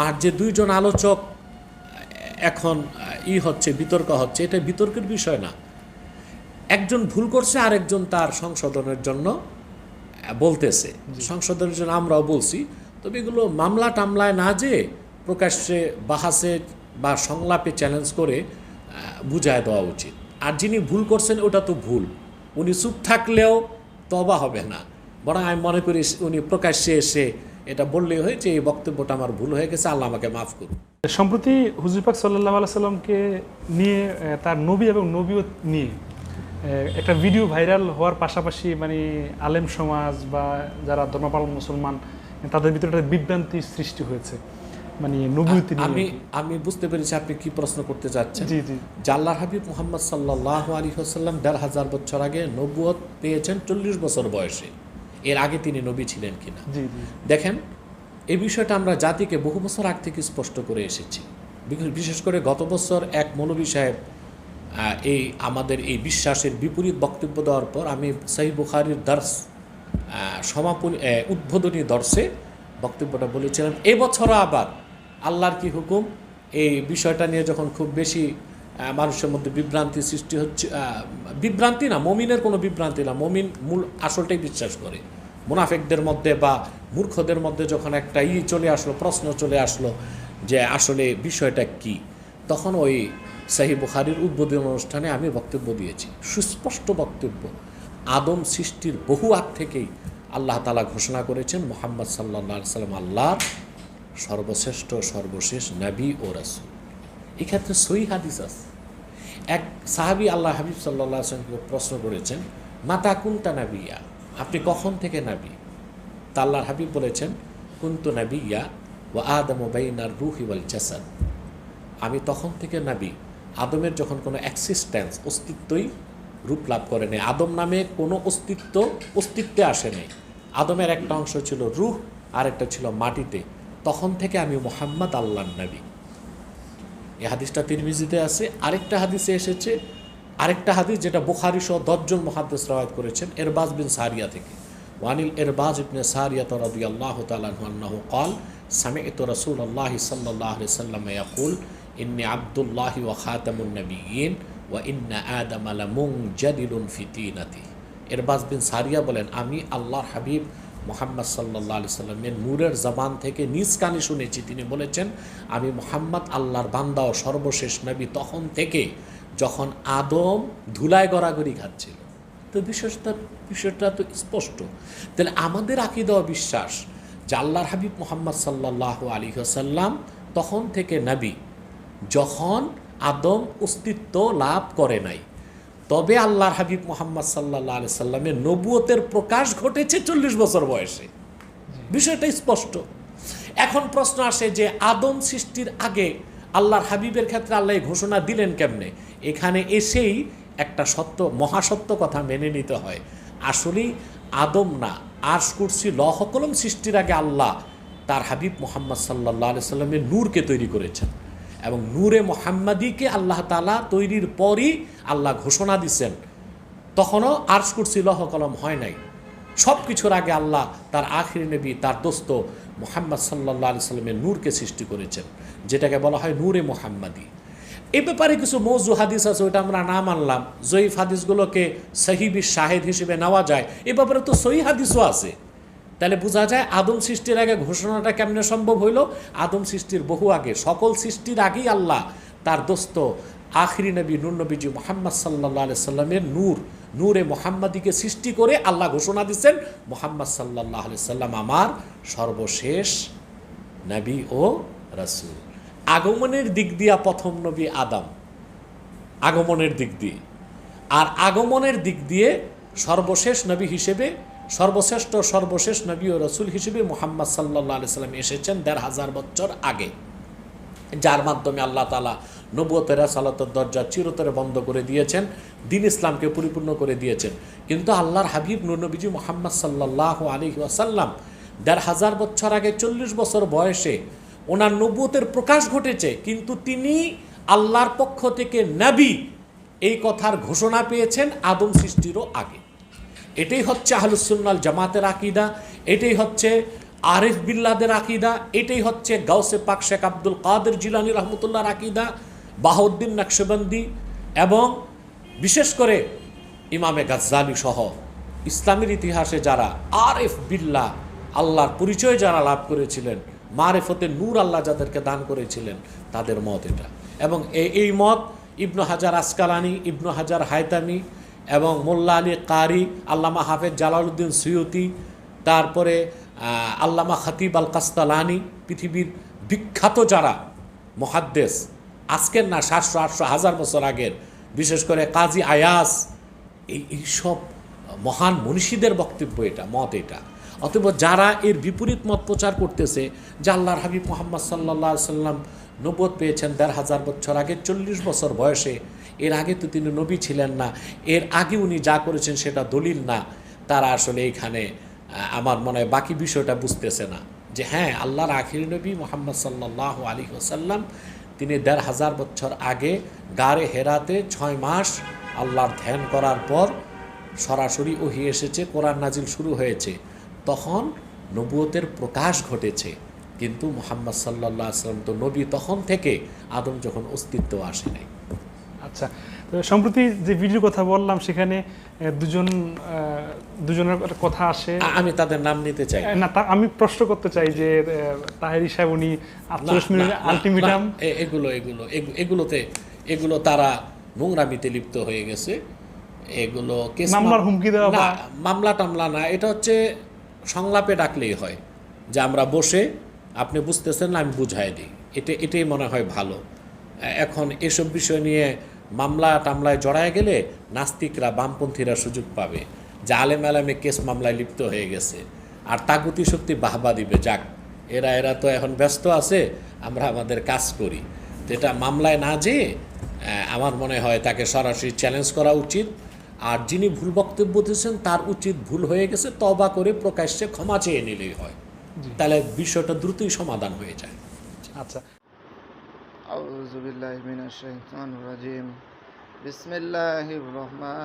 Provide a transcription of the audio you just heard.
আর যে দুইজন আলোচক এখন হচ্ছে বিতর্ক হচ্ছে, এটা বিতর্কের বিষয় না। একজন ভুল করছে, আরেকজন তার সংশোধনের জন্য বলতেছে, সংশোধনের জন্য আমরাও বলছি। তবে এগুলো মামলা টামলায় না যে প্রকাশ্যে বাহাসে বা সংলাপে চ্যালেঞ্জ করে বুঝায় দেওয়া উচিত। আর যিনি ভুল করছেন ওটা তো ভুল, উনি চুপ থাকলেও তওবা হবে না, বরং আমি মনে করি উনি প্রকাশ্যে এসে এটা বললেই হয়েছে এই বক্তব্যটা আমার ভুল হয়ে গেছে, আল্লাহ আমাকে মাফ করুন। সম্প্রতি হুজুর পাক সাল্লাল্লাহু আলাইহি সাল্লামকে নিয়ে, তার নবী এবং নবীয়ত নিয়ে একটা ভিডিও ভাইরাল হওয়ার পাশাপাশি মানে আলেম সমাজ বা যারা ধর্মপালন মুসলমান তাদের ভিতরে একটা বিভ্রান্তি সৃষ্টি হয়েছে মানে নবুয়ত নিয়ে। আমি বুঝতে পেরেছি আপনি কি প্রশ্ন করতে যাচ্ছেন। জি জি। আল্লাহর হাবিব মুহাম্মদ সাল্লাল্লাহু আলাইহি ওয়াসাল্লাম ১৫০০ বছর আগে নবুয়ত পেয়েছেন ৪০ বছর বয়সে। এর আগে তিনি নবী ছিলেন কিনা। জি জি। দেখেন, এই বিষয়টা আমরা জাতিকে বহু বছর আগ থেকে স্পষ্ট করে এসেছি। বিশেষ করে গত বছর এক মৌলভী সাহেব আমাদের এই বিশ্বাসের বিপরীত বক্তব্য দেওয়ার পর আমি সহিহ বুখারীর দর্স সমাপনী উদ্বোধনী দর্শে বক্তব্যটা বলেছিলাম। এবছরও আবার আল্লাহর কি হুকুম, এই বিষয়টা নিয়ে যখন খুব বেশি মানুষের মধ্যে বিভ্রান্তি সৃষ্টি হচ্ছে, বিভ্রান্তি না, মমিনের কোনো বিভ্রান্তি না, মমিন মূল আসলটাই বিশ্বাস করে। মুনাফিকদের মধ্যে বা মূর্খদের মধ্যে যখন একটা চলে আসলো, প্রশ্ন চলে আসলো যে আসলে বিষয়টা কি, তখন ওই সহিহ বুখারীর উদ্বোধনী অনুষ্ঠানে আমি বক্তব্য দিয়েছি, সুস্পষ্ট বক্তব্য। আদম সৃষ্টির বহু আগ থেকেই আল্লাহ তাআলা ঘোষণা করেছেন মুহাম্মদ সাল্লাল্লাহু আলাইহি সাল্লাম আল্লাহর সর্বশ্রেষ্ঠ সর্বশেষ নবী ও রাসূল। এক্ষেত্রে সহিহ হাদিস আছে। এক সাহাবী আল্লাহ হাবিব সাল্লাল্লাহু আলাইহি ওয়াসাল্লামকে প্রশ্ন করেছেন, মাতা কুনতা নাবিয়্যা, আপনি কখন থেকে নবী? তা আল্লাহর হাবিব বলেছেন, কুনতু নাবিয়্যা ওয়া আদামু বাইনার রূহি ওয়াল জাসাদ, আমি তখন থেকে নবী আদমের যখন কোনো এক্সিস্টেন্স অস্তিত্বই রূপ লাভ করে নেই, আদম নামে কোনো অস্তিত্বে আসে নাই। আদমের একটা অংশ ছিল রূহ আর একটা ছিল মাটিতে, তখন থেকে আমি মুহাম্মদ আল্লাহর নবী। এই হাদিসটা তিরমিজিতে আছে। আরেকটা হাদিসে এসেছে, আরেকটা হাদিস যেটা বুখারী সহ ১০ জন মুহাদ্দিস রওয়ায়াত করেছেন এরবাজ বিন সারিয়া থেকে। ওয়ানিল এরবাজ ইবনে সারিয়া রাদিয়াল্লাহু তাআলা আনহু قال سمعت رسول الله صلى الله عليه وسلم يقول إني عبد الله وخاتم النبيين وإن آدم لمنجدل في طينته। এরবাজ বিন সারিয়া বলেন, আমি আল্লাহর হাবিব মুহাম্মদ সাল্লাল্লাহু আলাইহি সাল্লামের নূরের জবান থেকে নিজ কানে শুনেছি, তিনি বলেছেন আমি মুহাম্মদ আল্লাহর বান্দা ও সর্বশেষ নবী তখন থেকে যখন আদম ধুলায় গড়াগড়ি খাচ্ছিল। তো বিষয়টা তো স্পষ্ট। তাহলে আমাদের আকীদা ও বিশ্বাস যে আল্লাহর হাবিব মুহাম্মদ সাল্লাল্লাহু আলাইহি ওয়াসাল্লাম তখন থেকে নবী যখন আদম অস্তিত্ব লাভ করে নাই, তবে আল্লাহর হাবিব মুহাম্মদ সাল্লাল্লাহু আলাইহি সাল্লামের নবুয়তের প্রকাশ ঘটেছে ৪০ বছর বয়সে। বিষয়টা স্পষ্ট। এখন প্রশ্ন আসে যে আদম সৃষ্টির আগে আল্লাহর হাবিবের ক্ষেত্রে আল্লাহ ঘোষণা দিলেন কেমনে? এখানে এসেই একটা সত্য, মহাসত্য কথা মেনে নিতে হয়। আসলেই আদম না, আরশ কুরসি লৌহ কলম সৃষ্টির আগে আল্লাহ তার হাবিব মুহাম্মদ সাল্লাল্লাহু আলাইহি সাল্লামের নূরকে তৈরি করেছেন, এবং নূরে মুহাম্মাদিকে আল্লাহ তাআলা তৈরির পরই আল্লাহ ঘোষণা দিচ্ছেন। তখনও আরশ কুরসি লৌহ কলম হয় নাই। সব কিছুর আগে আল্লাহ তার আখির নবী, তার দোস্ত মুহাম্মদ সাল্লাল্লাহু আলাইহি সাল্লামের নূরকে সৃষ্টি করেছেন, যেটাকে বলা হয় নূরে মুহাম্মাদি। এ ব্যাপারে কিছু মওযু হাদিস আছে, ওইটা আমরা না মানলাম। জয়ীফ হাদিসগুলোকে সহিহ শাহেদ হিসেবে নেওয়া যায়, এ ব্যাপারে তো সহিহ হাদিসও আছে। তাহলে বোঝা যায় আদম সৃষ্টির আগে ঘোষণাটা কেমনে সম্ভব হইল? আদম সৃষ্টির বহু আগে, সকল সৃষ্টির আগেই আল্লাহ তার দোস্ত আখিরি নবী নূর নবীজি মুহাম্মদ সাল্লাল্লাহু আলাইহি সাল্লামের নূরে মুহাম্মাদিকে সৃষ্টি করে আল্লাহ ঘোষণা দিচ্ছেন মুহাম্মদ সাল্লাল্লাহু আলাইহি সাল্লাম আমার সর্বশেষ নবী ও রাসূল। আগমনের দিক দিয়া প্রথম নবী আদম, আগমনের দিক দিয়ে, আর আগমনের দিক দিয়ে সর্বশেষ নবী হিসেবে, সর্বশেষ নবী ও রাসূল হিসেবে মুহাম্মদ সাল্লাল্লাহু আলাইহি সাল্লাম এসেছেন ১৫০০ বছর আগে, যার মাধ্যমে আল্লাহ তাআলা নবুয়তের রাসালাতের দরজা চিরতরে বন্ধ করে দিয়েছেন, দ্বীন ইসলামকে পরিপূর্ণ করে দিয়েছেন। কিন্তু আল্লাহর হাবিব নূর নবীজি মুহাম্মদ সাল্লাল্লাহু আলাইহি ওয়াসাল্লাম ১৫০০ বছর আগে ৪০ বছর বয়সে ওনার নবুয়তের প্রকাশ ঘটেছে, কিন্তু তিনি আল্লাহর পক্ষ থেকে নবী এই কথার ঘোষণা পেয়েছেন আদম সৃষ্টিরও আগে। এটাই হচ্ছে আহলুস সুন্নাহ ওয়াল জামাতের আকীদা, এটাই হচ্ছে আরিফ বিল্লাদের আকিদা, এটাই হচ্ছে গাউসে পাক শেখ আব্দুল কাদের জিলানী রহমতুল্লাহর আকিদা, বাহাউদ্দিন নকশবন্দি এবং বিশেষ করে ইমামে গাজ্জালি সহ ইসলামের ইতিহাসে যারা আরিফ বিল্লাহ, আল্লাহর পরিচয় যারা লাভ করেছিলেন, মারিফতে নূর আল্লাহ যাদেরকে দান করেছিলেন, তাদের মত এটা। এবং এই মত ইবনু হাজার আসকালানি, ইবনু হাজার হায়তামি এবং মোল্লা আলী কারি, আল্লামা হাফেজ জালালউদ্দিন সুয়ুতি, তারপরে আল্লামা খতিব আল কাস্তালানি, পৃথিবীর বিখ্যাত যারা মুহাদ্দিস, আজকের না 700, 800, 1000 বছর আগের, বিশেষ করে কাজী আয়াস, এইসব মহান মনীষীদের বক্তব্য এটা, মত এটা। অতএব যারা এর বিপরীত মত প্রচার করতেছে যে আল্লাহর হাবিব মুহাম্মদ সাল্লাল্লাহু আলাইহি সাল্লাম নবুয়ত পেয়েছেন 1500 বছর আগে, 40 বছর বয়সে, এর আগে তো তিনি নবী ছিলেন না, এর আগে উনি যা করেছেন সেটা দলিল না, তারা আসলে এইখানে আমার মনে হয় বাকি বিষয়টা বুঝতেছে না যে হ্যাঁ, আল্লাহর আখির নবী মুহাম্মদ সাল্লাল্লাহু আলাইহি ওয়াসাল্লাম তিনি 1500 বছর আগে গারে হেরাতে 6 মাস আল্লাহর ধ্যান করার পর সরাসরি ওহী এসেছে, কোরআন নাজিল শুরু হয়েছে, তখন নবুয়তের প্রকাশ ঘটেছে। কিন্তু মুহাম্মদ সাল্লাল্লাহু আলাইহি ওয়াসাল্লাম তো নবী তখন থেকে, আদম যখন অস্তিত্ব আসে নাই। আচ্ছা, তো সম্প্রতি যে ভিডিওর কথা বললাম সেখানে দুজনের কথা আসে, আমি তাদের নাম নিতে চাই না, আমি প্রশ্ন করতে চাই যে তাহেরি সাহেব উনি 48 মিনিটের আলটিমেটাম, এগুলো তারা নোংরামিতে লিপ্ত হয়ে গেছে। এগুলো কেস মামলার হুমকি দেওয়া, মামলা টামলা না, এটা হচ্ছে সংলাপে ডাকলেই হয় যে আমরা বসে, আপনি বুঝতেছেন না, আমি বুঝাই দিই, এটাই মনে হয় ভালো। এখন এসব বিষয় নিয়ে মামলা টামলায় জড়ায় গেলে নাস্তিকরা, বামপন্থীরা সুযোগ পাবে যে আলেম আলেমে কেস মামলায় লিপ্ত হয়ে গেছে, আর তাগুতি শক্তি বাহবা দিবে, যাক এরা তো এখন ব্যস্ত আছে, আমরা আমাদের কাজ করি। তো এটা মামলায় না যেয়ে আমার মনে হয় তাকে সরাসরি চ্যালেঞ্জ করা উচিত। আর যিনি ভুল বক্তব্য দিয়েছেন তার উচিত ভুল হয়ে গেছে, তওবা করে প্রকাশ্যে ক্ষমা চেয়ে নিলেই হয়, তাহলে বিষয়টা দ্রুতই সমাধান হয়ে যায়। আচ্ছা, আউযু বিল্লাহি মিনাশ শাইতানির রাজিম। বিসমিল্লাহির রহমানির